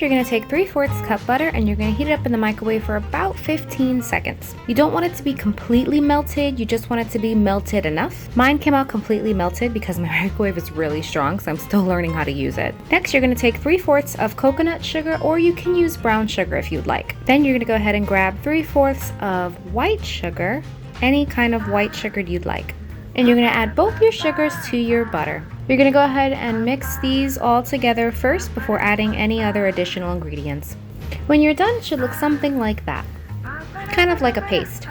First, you're going to take 3/4 cup butter and you're going to heat it up in the microwave for about 15 seconds. You don't want it to be completely melted, you just want it to be melted enough. Mine came out completely melted because my microwave is really strong, so I'm still learning how to use it. Next, you're going to take 3/4 of coconut sugar, or you can use brown sugar if you'd like. Then you're going to go ahead and grab 3/4 of white sugar, any kind of white sugar you'd like. And you're going to add both your sugars to your butter. You're going to go ahead and mix these all together first before adding any other additional ingredients. When you're done, it should look something like that, kind of like a paste.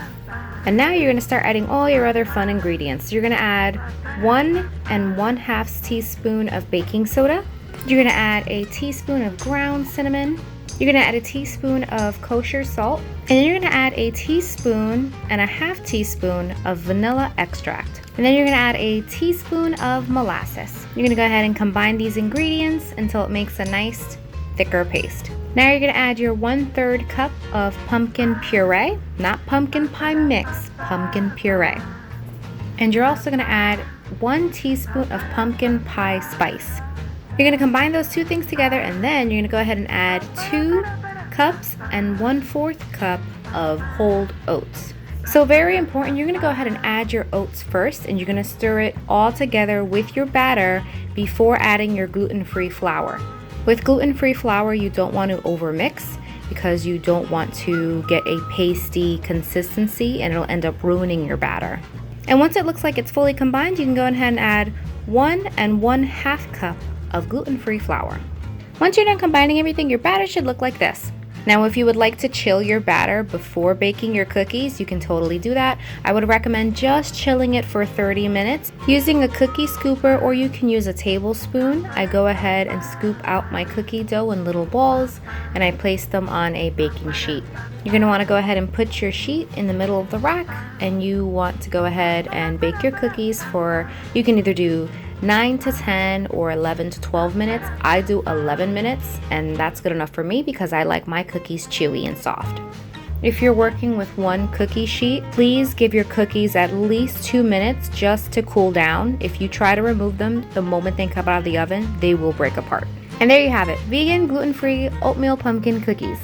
And now you're going to start adding all your other fun ingredients. You're going to add 1 1/2 teaspoon of baking soda. You're going to add a teaspoon of ground cinnamon. You're going to add a teaspoon of kosher salt. And then you're going to add a teaspoon and a 1/2 teaspoon of vanilla extract. And then you're going to add a teaspoon of molasses. You're going to go ahead and combine these ingredients until it makes a nice thicker paste. Now you're going to add your 1/3 cup of pumpkin puree, not pumpkin pie mix, pumpkin puree. And you're also going to add 1 teaspoon of pumpkin pie spice. You're going to combine those two things together, and then you're going to go ahead and add 2 cups and 1/4 cup of whole oats. So very important, you're going to go ahead and add your oats first, and you're going to stir it all together with your batter before adding your gluten-free flour. With gluten-free flour, you don't want to overmix because you don't want to get a pasty consistency and it'll end up ruining your batter. And once it looks like it's fully combined, you can go ahead and add 1 1/2 cup of gluten-free flour. Once you're done combining everything, your batter should look like this. Now, if you would like to chill your batter before baking your cookies, you can totally do that. I would recommend just chilling it for 30 minutes using a cookie scooper, or you can use a tablespoon. I go ahead and scoop out my cookie dough in little balls and I place them on a baking sheet. You're going to want to go ahead and put your sheet in the middle of the rack, and you want to go ahead and bake your cookies for, you can either do 9 to 10 or 11 to 12 minutes. I do 11 minutes, and that's good enough for me because I like my cookies chewy and soft. If you're working with one cookie sheet, please give your cookies at least 2 minutes just to cool down. If you try to remove them the moment they come out of the oven, they will break apart. And there you have it, vegan, gluten-free oatmeal pumpkin cookies.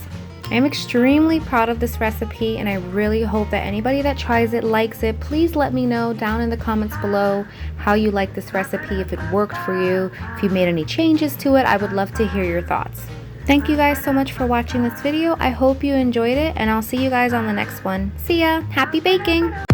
I'm extremely proud of this recipe, and I really hope that anybody that tries it likes it. Please let me know down in the comments below how you like this recipe, if it worked for you, if you made any changes to it. I would love to hear your thoughts. Thank you guys so much for watching this video. I hope you enjoyed it, and I'll see you guys on the next one. See ya! Happy baking!